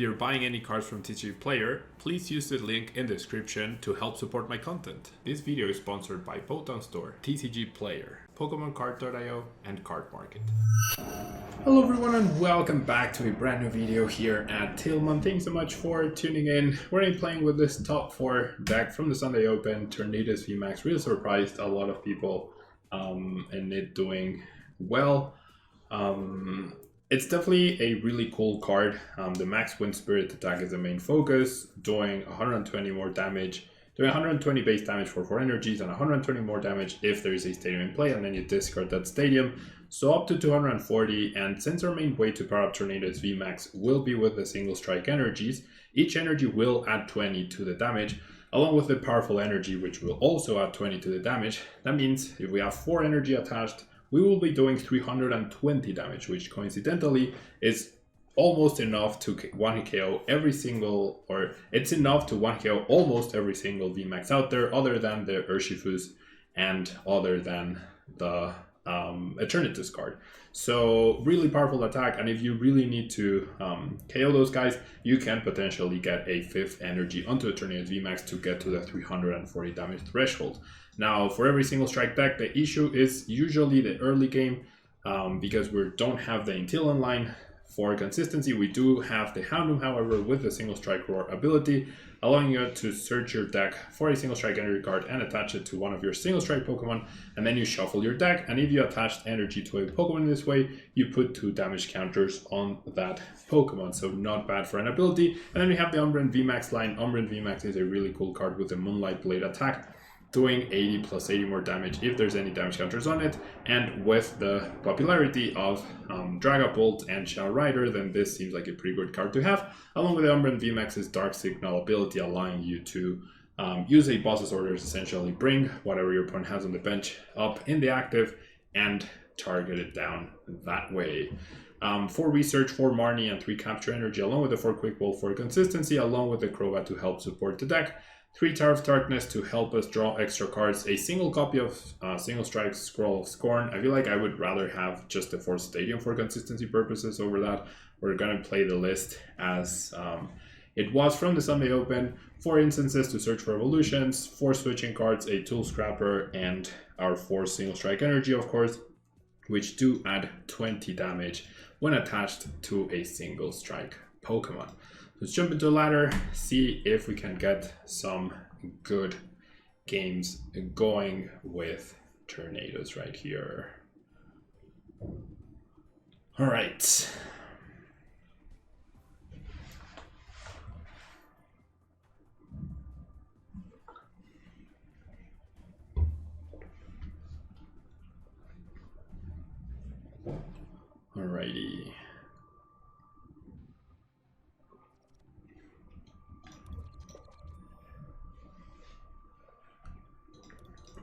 you're buying any cards from TCG Player, please use the link in the description to help support my content. This video is sponsored by Poton Store, TCG Player, Pokemon Card.io, and Card Market. Hello everyone and welcome back to a brand new video here at Tillman. Thanks so much for tuning in. We're going to be playing with this top 4 deck from the Sunday Open, TORNADUS VMAX. Really surprised a lot of people in it doing well. It's definitely a really cool card. The Max Wind Spirit attack is the main focus, doing 120 more damage, doing 120 base damage for 4 energies and 120 more damage if there is a stadium in play, and then you discard that stadium. So up to 240, and since our main way to power up TORNADUS VMAX will be with the single strike energies, each energy will add 20 to the damage, along with the powerful energy which will also add 20 to the damage. That means if we have 4 energy attached, we will be doing 320 damage, which coincidentally is almost enough to 1-KO every single, or it's enough to 1-KO almost every single VMAX out there, other than the Urshifus and other than the Eternatus card. So really powerful attack, and if you really need to KO those guys, you can potentially get a 5th energy onto Eternatus VMAX to get to the 340 damage threshold. Now, for every single strike deck, the issue is usually the early game, because we don't have the Intil Online. For consistency, we do have the Houndoom, however, with the single strike roar ability, allowing you to search your deck for a single strike energy card and attach it to one of your single strike Pokemon, and then you shuffle your deck, and if you attach energy to a Pokemon in this way, you put 2 damage counters on that Pokemon, so not bad for an ability. And then we have the Umbreon VMAX line. Umbreon VMAX is a really cool card with the Moonlight Blade attack, doing 80 plus 80 more damage if there's any damage counters on it, and with the popularity of Dragapult and Shadow Rider, then this seems like a pretty good card to have, along with the Umbreon VMAX's Dark Signal ability, allowing you to use a boss's orders, essentially bring whatever your opponent has on the bench up in the active and target it down that way. 4 research, 4 Marnie, and 3 capture energy, along with the 4 quick ball for consistency, along with the Crobat to help support the deck. 3 Tower of Darkness to help us draw extra cards, a single copy of Single Strike Scroll of Scorn. I feel like I would rather have just the 4th Stadium for consistency purposes over that. We're going to play the list as it was from the Sunday Open. 4 instances to search for evolutions, 4 switching cards, a Tool Scrapper, and our 4 Single Strike Energy, of course, which do add 20 damage when attached to a single strike Pokemon. Let's jump into the ladder, see if we can get some good games going with Tornadus right here. All right. Alrighty.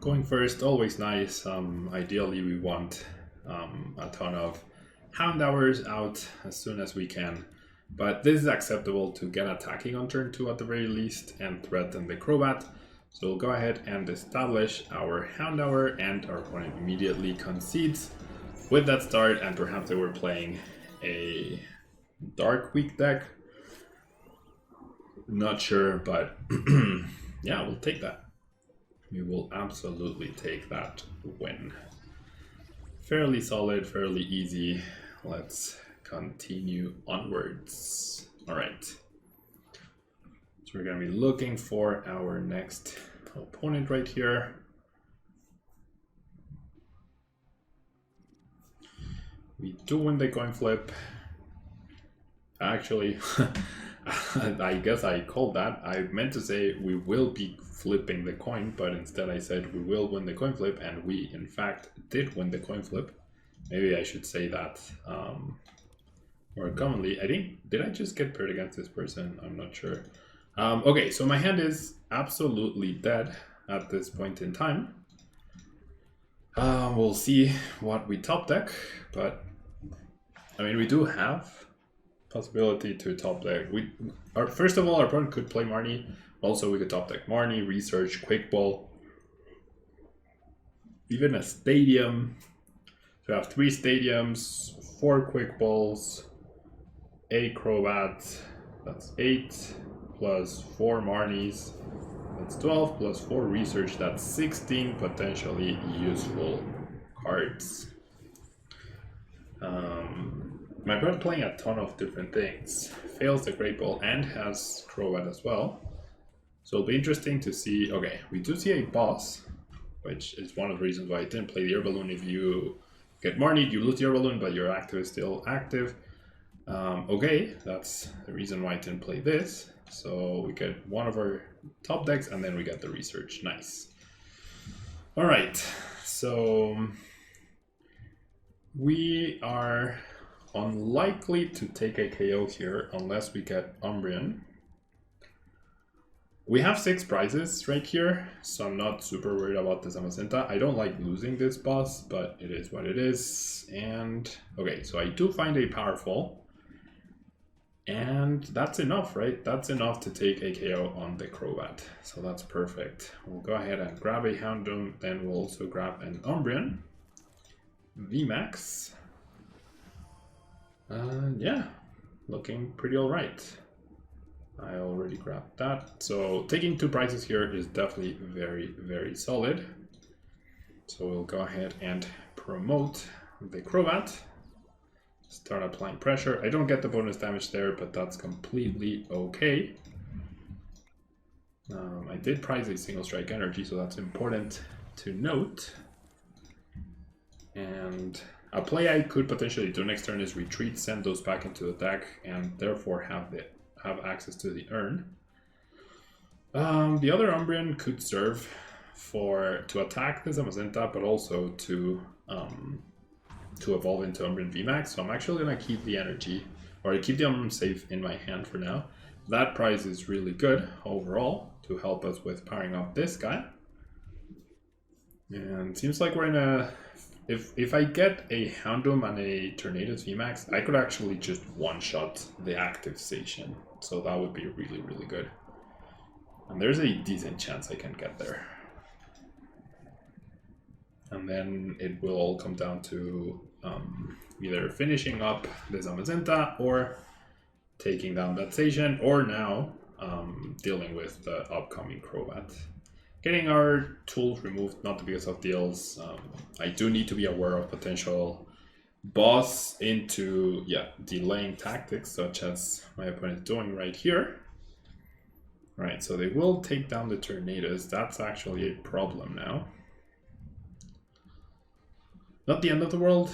Going first, always nice. Ideally, we want a ton of Hound Hours out as soon as we can. But this is acceptable to get attacking on turn 2 at the very least and threaten the Crobat. So we'll go ahead and establish our Hound Hour, and our opponent immediately concedes with that start, and perhaps they were playing a Dark Weak deck. Not sure, but yeah, we'll take that. We will absolutely take that win. Fairly solid, fairly easy. Let's continue onwards. All right. So we're going to be looking for our next opponent right here. We do win the coin flip. Actually, I guess I called that. I meant to say we will be flipping the coin, but instead I said we will win the coin flip, and we in fact did win the coin flip. Maybe I should say that more commonly. I think, did I just get paired against this person? I'm not sure. Okay, so my hand is absolutely dead at this point in time. We'll see what we top deck, but I mean, we do have possibility to top deck. First of all, our opponent could play Marnie. Also, we could top deck Marnie, research, quick ball, even a stadium. So we have 3 stadiums, 4 quick balls, a Crobat, That's 8 plus 4 Marnies. That's 12 plus 4 research. That's 16 potentially useful cards. My opponent playing a ton of different things. Fails the Great Ball and has Crobat as well. So it'll be interesting to see. Okay, we do see a boss, which is one of the reasons why I didn't play the Air Balloon. If you get Marnied, you lose the Air Balloon, but your active is still active. Okay, that's the reason why I didn't play this. So we get one of our top decks and then we get the research. Nice. Alright, so we are unlikely to take a KO here unless we get Umbreon. We have 6 prizes right here, so I'm not super worried about this Zamazenta. I don't like losing this boss, but it is what it is. And okay, so I do find a powerful. And that's enough, right? That's enough to take a KO on the Crobat. So that's perfect. We'll go ahead and grab a Houndoom, then we'll also grab an Umbreon VMAX. Yeah, looking pretty alright. I already grabbed that. So taking 2 prizes here is definitely very, very solid. So we'll go ahead and promote the Crobat. Start applying pressure. I don't get the bonus damage there, but that's completely okay. I did prize a single strike energy, so that's important to note. And a play I could potentially do next turn is retreat, send those back into the deck, and therefore have access to the urn. The other Umbreon could serve to attack the Zamazenta, but also to evolve into Umbreon VMAX. So I'm actually gonna keep the energy, or keep the Umbreon safe in my hand for now. That prize is really good overall to help us with powering up this guy. And seems like we're in a... If I get a Houndoom and a Tornadus VMAX, I could actually just one-shot the active station. So that would be really, really good. And there's a decent chance I can get there. And then it will all come down to either finishing up the Zamazenta or taking down that station, or now dealing with the upcoming Crobat. Getting our tools removed, not because of deals. I do need to be aware of potential boss into delaying tactics, such as my opponent is doing right here. Right, so they will take down the Tornadus. That's actually a problem now. Not the end of the world,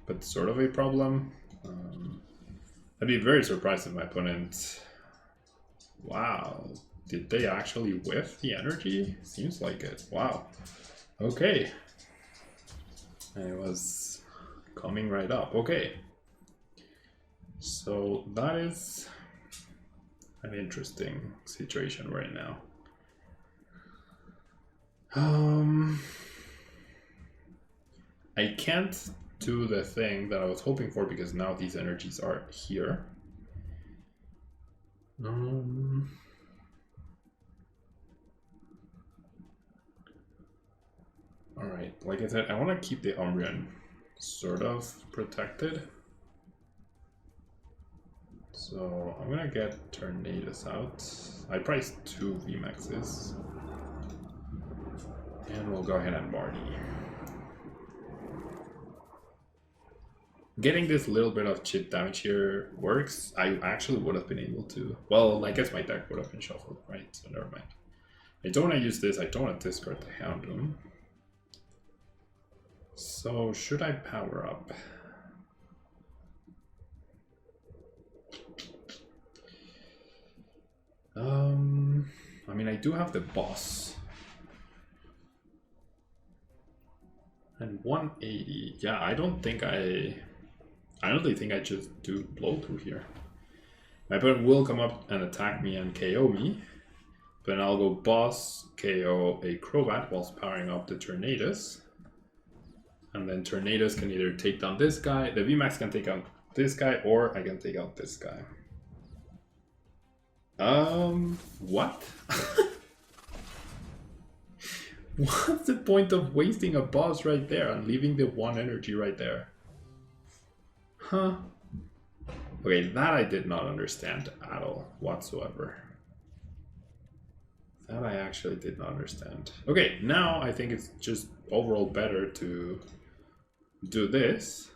but sort of a problem. I'd be very surprised if my opponent... Wow, did they actually whiff the energy? Seems like it. Wow. Okay. I was coming right up. Okay. So that is an interesting situation right now. I can't do the thing that I was hoping for because now these energies are here. Alright, like I said, I want to keep the Umbreon sort of protected. So I'm gonna get Tornadus out. I priced 2 VMAXs. And we'll go ahead and Marnie. Getting this little bit of chip damage here works. I actually would have been able to... Well, I guess my deck would have been shuffled, right? So never mind. I don't want to use this. I don't want to discard the Houndoom. So should I power up? I mean, I do have the boss. And 180. Yeah, I don't think I just do blow through here. My opponent will come up and attack me and KO me. Then I'll go boss, KO a Crobat whilst powering up the Tornadus. And then Tornadus can either take down this guy, the VMAX can take out this guy, or I can take out this guy. What? What's the point of wasting a boss right there and leaving the 1 energy right there? Huh? Okay, that I did not understand at all, whatsoever. That I actually did not understand. Okay, now I think it's just overall better to do this.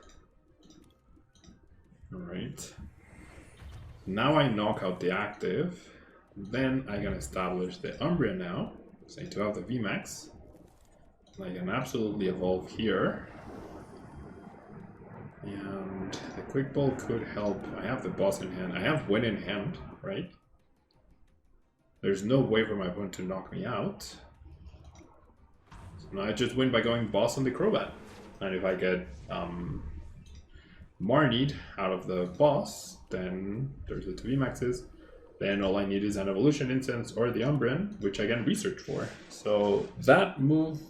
Alright. Now I knock out the active. Then I can establish the Umbria now. So I need to have the VMAX. I can absolutely evolve here. And the Quick Ball could help. I have the boss in hand. I have Win in hand, right? There's no way for my opponent to knock me out. So now I just win by going boss on the Crobat. And if I get Marnied out of the boss, then there's the 2 VMAXs. Then all I need is an Evolution Incense or the Umbreon, which I can research for. So that move,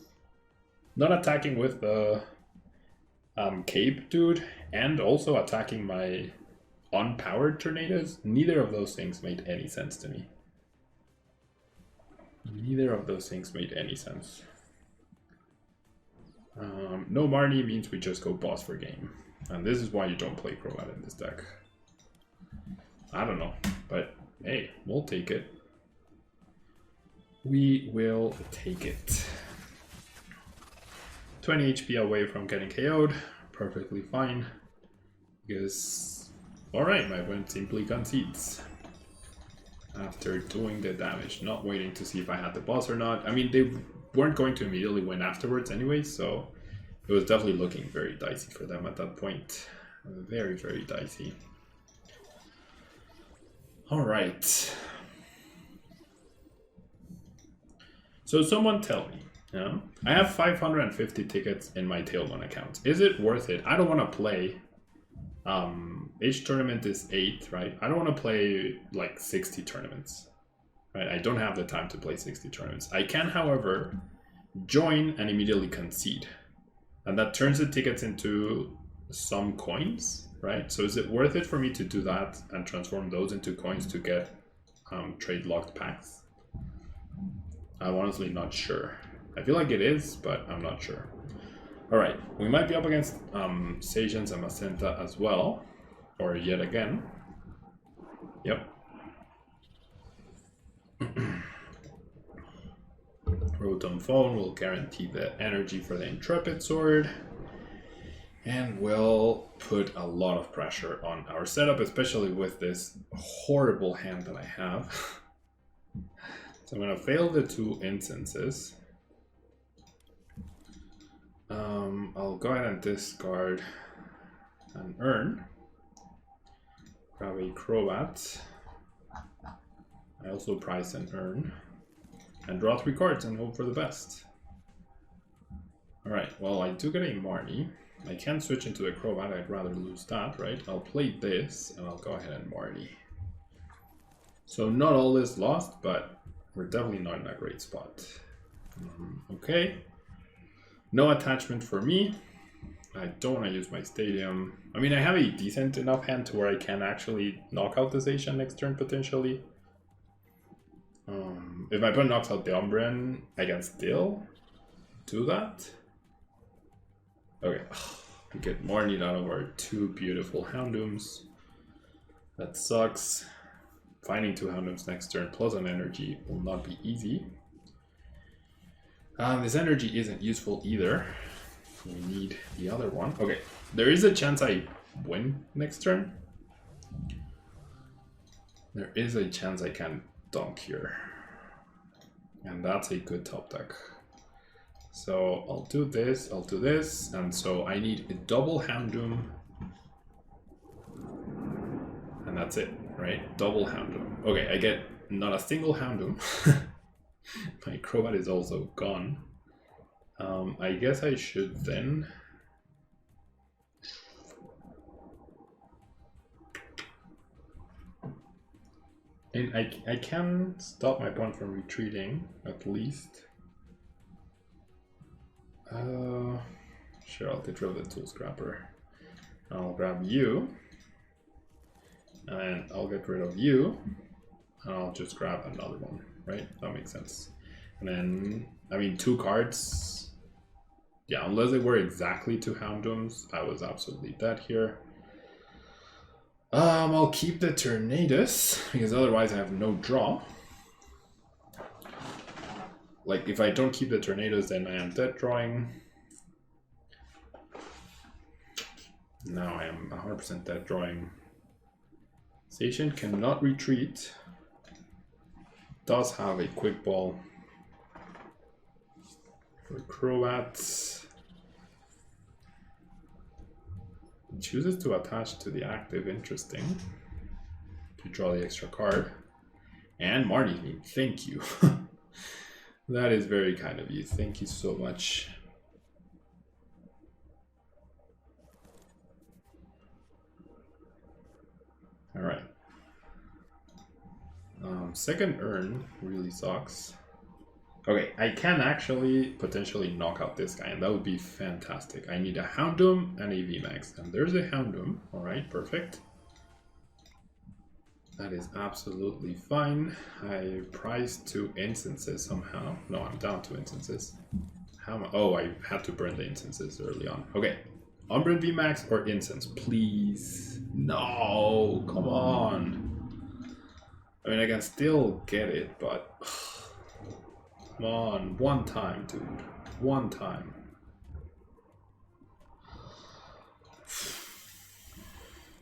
not attacking with the Cape dude, and also attacking my unpowered Tornadoes, neither of those things made any sense to me. Neither of those things made any sense. No Marnie means we just go boss for game. And this is why you don't play Crobat in this deck. I don't know, but hey, we'll take it. We will take it. 20 HP away from getting KO'd, perfectly fine. Because, alright, my opponent simply concedes. After doing the damage, not waiting to see if I had the boss or not. I mean, they weren't going to immediately win afterwards anyway, so it was definitely looking very dicey for them at that point. Very, very dicey. Alright. So someone tell me, I have 550 tickets in my Tailbone account. Is it worth it? I don't want to play. Each tournament is 8, right? I don't want to play like 60 tournaments, right? I don't have the time to play 60 tournaments. I can, however, join and immediately concede. And that turns the tickets into some coins, right? So is it worth it for me to do that and transform those into coins to get trade locked packs? I'm honestly not sure. I feel like it is, but I'm not sure. Alright, we might be up against Saiyans and Macenta as well. Or yet again. Yep. Rotom Phone will guarantee the energy for the Intrepid Sword. And will put a lot of pressure on our setup, especially with this horrible hand that I have. So I'm going to fail the 2 instances. I'll go ahead and discard an Urn. Grab a Crobat. I also price an Urn. And draw 3 cards and hope for the best. Alright, well, I do get a Marnie. I can switch into the Crobat, I'd rather lose that, right? I'll play this and I'll go ahead and Marnie. So not all is lost, but we're definitely not in a great spot. Okay. No attachment for me. I don't want to use my Stadium. I mean, I have a decent enough hand to where I can actually knock out this Asian next turn, potentially. If my opponent knocks out the Umbreon, I can still do that. Okay, we get more need out of our 2 beautiful Houndooms. That sucks. Finding 2 Houndooms next turn plus an energy will not be easy. This energy isn't useful either. We need the other one. Okay, there is a chance I win next turn. There is a chance I can dunk here. And that's a good top deck. So I'll do this, and so I need a double Houndoom. And that's it, right? Double Houndoom. Okay, I get not a single Houndoom. My Crobat is also gone. I guess I should then... And I can stop my opponent from retreating, at least. Sure, I'll get rid of the Tool Scrapper. I'll grab you. And I'll get rid of you. And I'll just grab another one, right? That makes sense. And then, I mean, 2 cards. Yeah, unless they were exactly 2 Houndooms, I was absolutely dead here. I'll keep the Tornadus, because otherwise I have no draw. Like, if I don't keep the Tornadus, then I am dead drawing. Now I am 100% dead drawing. Station cannot retreat. Does have a quick ball. For Croats. Chooses to attach to the active, interesting. To draw the extra card. And Marty, thank you. That is very kind of you. Thank you so much. All right. Second urn really sucks. Okay, I can actually potentially knock out this guy, and that would be fantastic. I need a Houndoom and a VMAX, and there's a Houndoom. All right, perfect. That is absolutely fine. I prized 2 instances somehow. No, I'm down 2 instances. How am I? Oh, I had to burn the instances early on. Okay, Umbran VMAX or incense, please. No, come on. I mean, I can still get it, but come on, one time, dude. One time.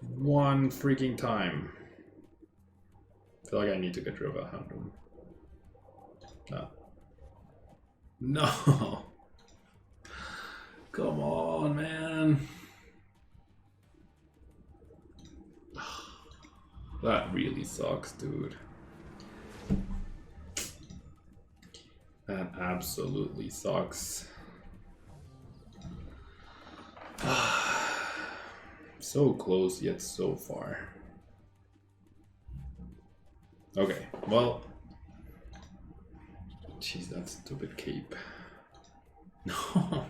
One freaking time. I feel like I need to get rid of a Houndoom. No. No. Come on, man. That really sucks, dude. That absolutely sucks. So close, yet so far. Okay, well. Jeez, that stupid cape. No.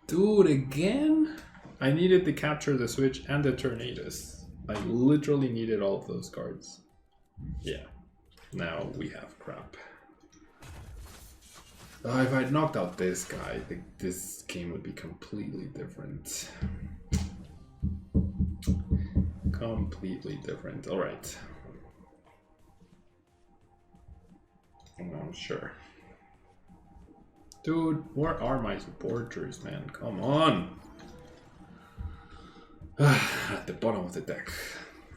Dude, again? I needed to capture the switch and the Tornadus. I literally needed all of those cards. Yeah. Now we have crap. If I'd knocked out this guy, I think this game would be completely different. Completely different. Alright. I'm sure. Dude, where are my supporters, man? Come on! At the bottom of the deck.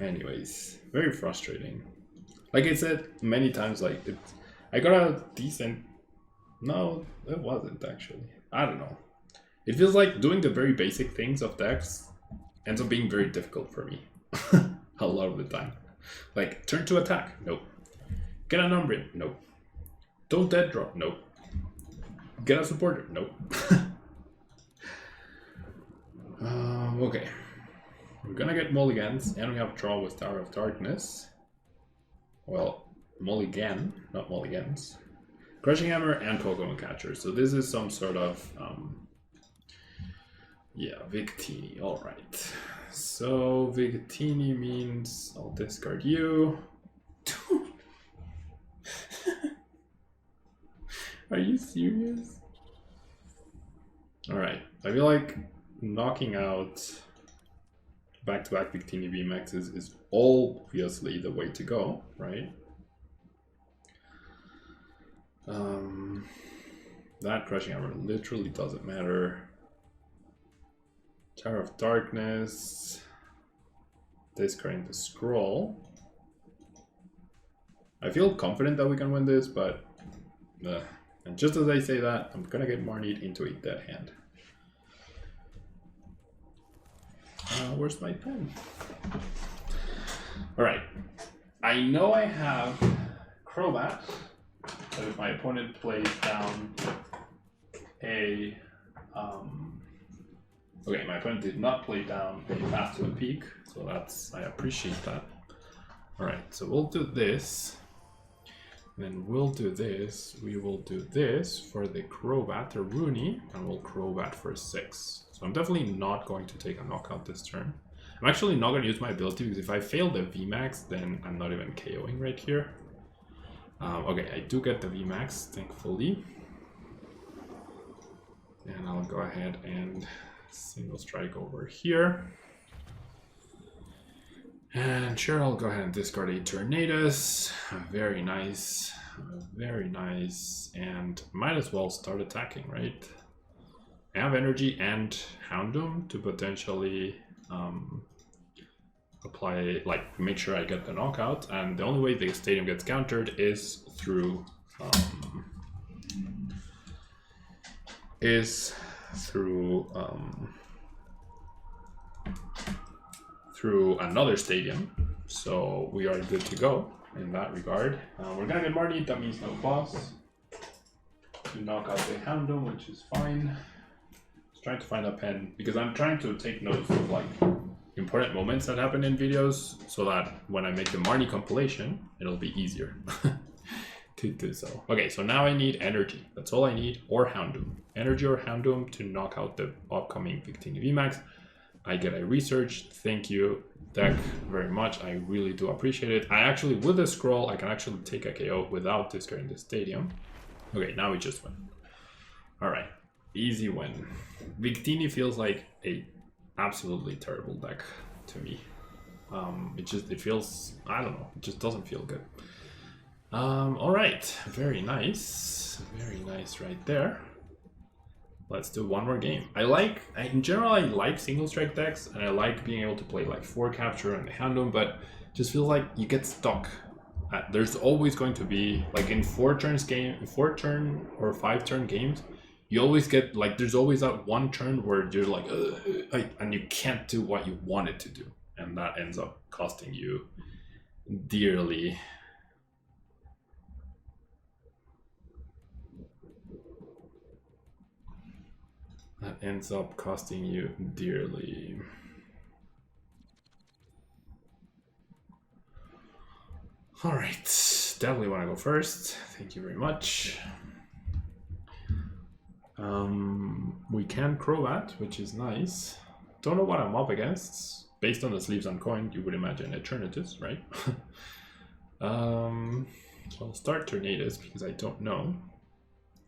Anyways, very frustrating. Like I said many times, like I got a decent. No, it wasn't actually. I don't know. It feels like doing the very basic things of decks ends up being very difficult for me. A lot of the time. Like, turn to attack. Nope. Get a number. Nope. Don't dead drop. Nope. Get a supporter. Nope. Okay. We're gonna get mulligans, and we have draw with Tower of Darkness. Well, mulligan, not mulligans. Crushing Hammer and Pokemon Catcher. So this is some sort of, yeah, Victini. Alright. So Victini means I'll discard you. Are you serious? Alright. I feel like knocking out back-to-back Victini VMAX is obviously the way to go, right? That Crushing Hammer literally doesn't matter. Tower of Darkness. Discarding the scroll. I feel confident that we can win this, but and just as I say that, I'm gonna get Marnied into a dead hand. Where's my pen? Alright. I know I have Crobat, but if my opponent plays down a... okay, my opponent did not play down a Path to a Peak, so that's... I appreciate that. Alright, so we'll do this. Then we'll do this. We will do this for the Crobat or Rooney, and we'll Crobat for 6. So I'm definitely not going to take a knockout this turn. I'm actually not going to use my ability because if I fail the VMAX, then I'm not even KOing right here. Okay, I do get the VMAX, thankfully. And I'll go ahead and single strike over here. And sure, I'll go ahead and discard a Tornadus. Very nice. Very nice. And might as well start attacking, right? I have energy and Houndoom to potentially apply, like, make sure I get the knockout. And the only way the stadium gets countered is through through another stadium, so we are good to go in that regard. We're gonna get Marty, that means no boss. To knock out the Houndoom, which is fine. Just trying to find a pen because I'm trying to take notes of like important moments that happen in videos so that when I make the Marnie compilation, it'll be easier to do so. Okay, so now I need energy. That's all I need, or Houndoom. Energy or Houndoom to knock out the upcoming Victini VMAX. I get a research. Thank you, deck, very much. I really do appreciate it. I actually, with the scroll, I can actually take a KO without discarding the stadium. Okay, now we just win. All right, easy win. Victini feels like a absolutely terrible deck to me. It feels, I don't know, it just doesn't feel good. All right, very nice right there. Let's do one more game. In general, I like single strike decks, and I like being able to play like 4 capture and the Houndoom, but just feels like you get stuck. There's always going to be, like in 4 turn or 5 turn games, you always get like, there's always that one turn where you're like, and you can't do what you wanted to do, and that ends up costing you dearly. That ends up costing you dearly. All right, definitely want to go first. Thank you very much. We can Crobat, which is nice. Don't know what I'm up against. Based on the sleeves and coin, you would imagine Eternatus, right? So I'll start Tornadus because I don't know.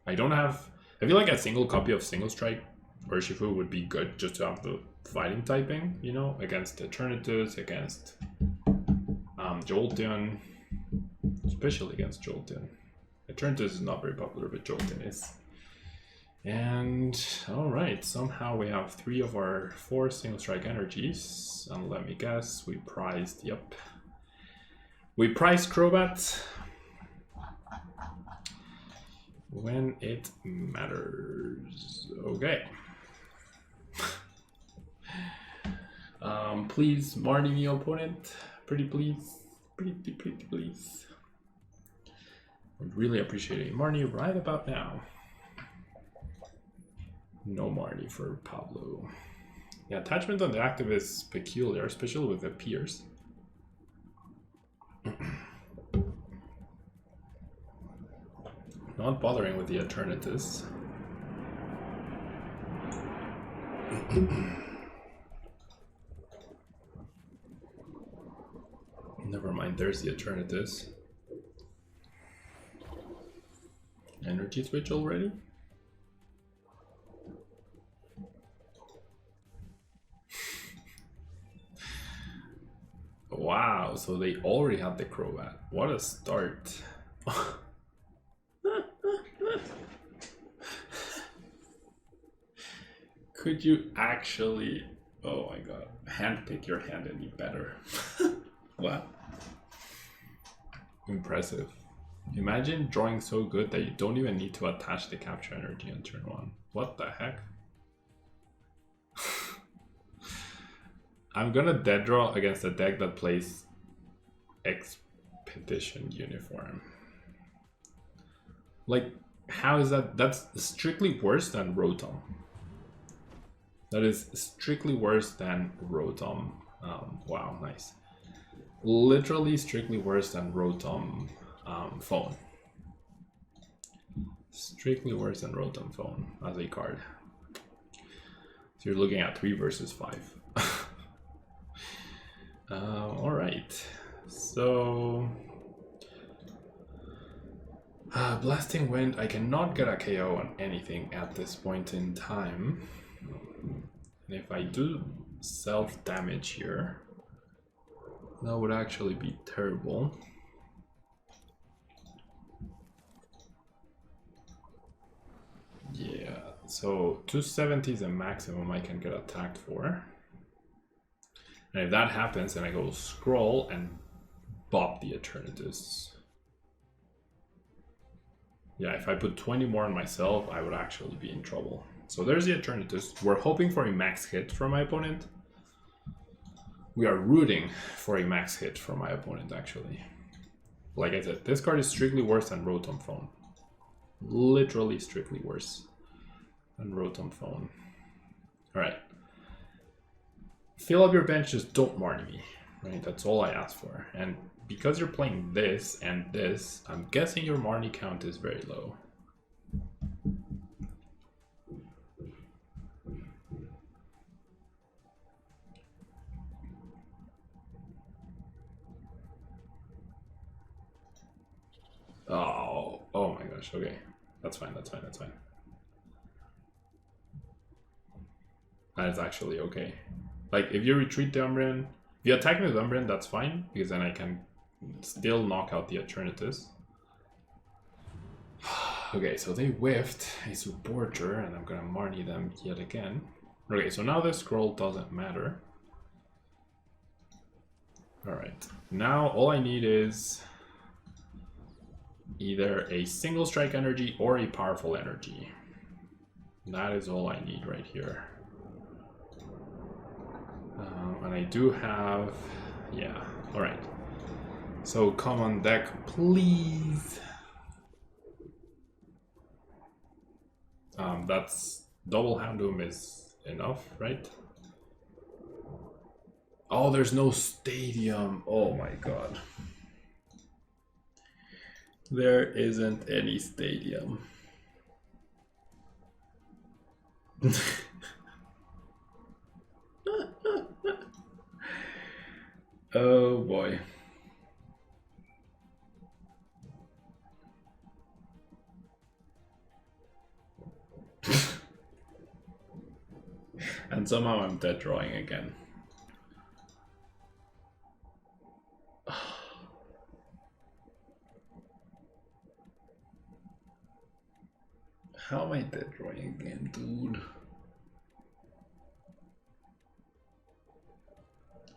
I feel like a single copy of Single Strike Urshifu would be good just to have the fighting typing, you know, against Eternatus, against Jolteon, especially against Jolteon. Eternatus is not very popular, but Jolteon is. And all right, somehow we have 3 of our 4 single strike energies, and let me guess, we priced Crobat when it matters. Okay. Please Marty me opponent, pretty please, pretty please. Would really appreciate a Marnie right about now. No Marty for Pablo. Yeah, attachment on the active is peculiar, especially with the Pierce. Not bothering with the Eternatus. Never mind, there's the Eternatus. Energy switch already? Wow, so they already had the Crobat. What a start. Could you actually, oh my god, handpick your hand any better? What? Impressive. Imagine drawing so good that you don't even need to attach the capture energy on turn 1. What the heck? I'm gonna dead draw against a deck that plays Expedition Uniform. Like, how is that? That's strictly worse than Rotom. That is strictly worse than Rotom. Wow, nice. Literally strictly worse than Rotom Phone. Strictly worse than Rotom Phone as a card. So you're looking at 3 versus 5. All right, so Blasting Wind, I cannot get a KO on anything at this point in time. And if I do self-damage here, That would actually be terrible. Yeah, so 270 is the maximum I can get attacked for. And if that happens, then I go scroll and bop the Eternatus. Yeah, if I put 20 more on myself, I would actually be in trouble. So there's the Eternatus. We're hoping for a max hit from my opponent. We are rooting for a max hit from my opponent, actually. Like I said, this card is strictly worse than Rotom Phone. Literally strictly worse than Rotom Phone. Alright. Fill up your bench, just don't Marnie me. Right, that's all I ask for. And because you're playing this and this, I'm guessing your Marnie count is very low. Oh my gosh, okay. That's fine, that's fine, that's fine. That is actually okay. Like, if you retreat the Umbreon, if you attack me with Umbreon, that's fine, because then I can still knock out the Eternatus. Okay, so they whiffed a supporter, and I'm gonna Marnie them yet again. Okay, so now this scroll doesn't matter. Alright, now all I need is either a single strike energy or a powerful energy. That is all I need right here. And I do have, yeah, alright. So come on deck, please. That's double Houndoom is enough, right? Oh, there's no stadium. Oh my god. There isn't any stadium. Oh boy. And somehow I'm dead drawing again. How am I dead drawing again, dude?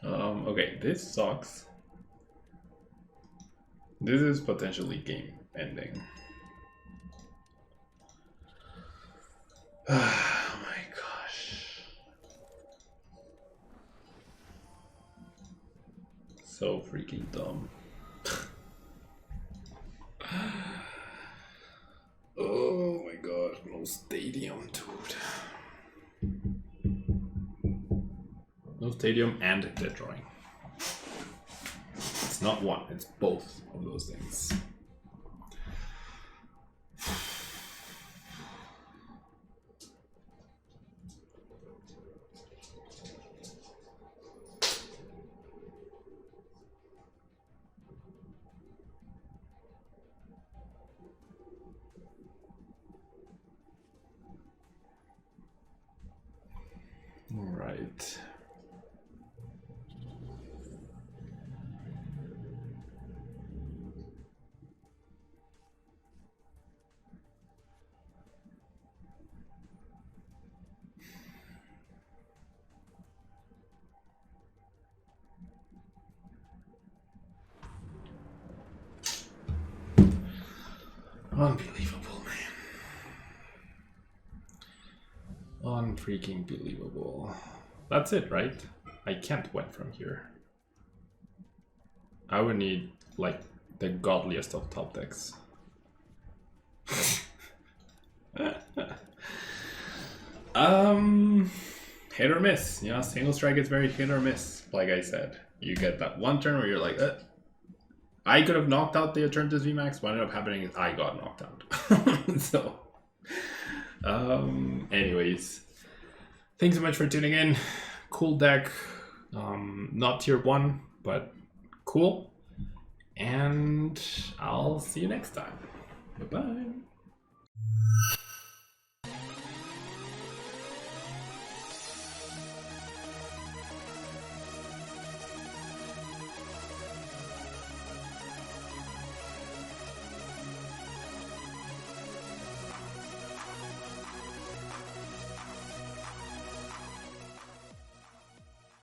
Okay, this sucks. This is potentially game ending. Oh my gosh. So freaking dumb. Oh my god, no stadium, dude. No stadium and dead drawing. It's not one, it's both of those things. All right. Unbelievable, man. Unfreaking believable. That's it, right? I can't win from here. I would need, like, the godliest of top decks. Hit or miss. You know, single strike is very hit or miss, like I said. You get that one turn where you're like, I could have knocked out the TORNADUS VMAX. What ended up happening is I got knocked out. So, anyways, thanks so much for tuning in. Cool deck. Not tier 1, but cool. And I'll see you next time. Bye-bye.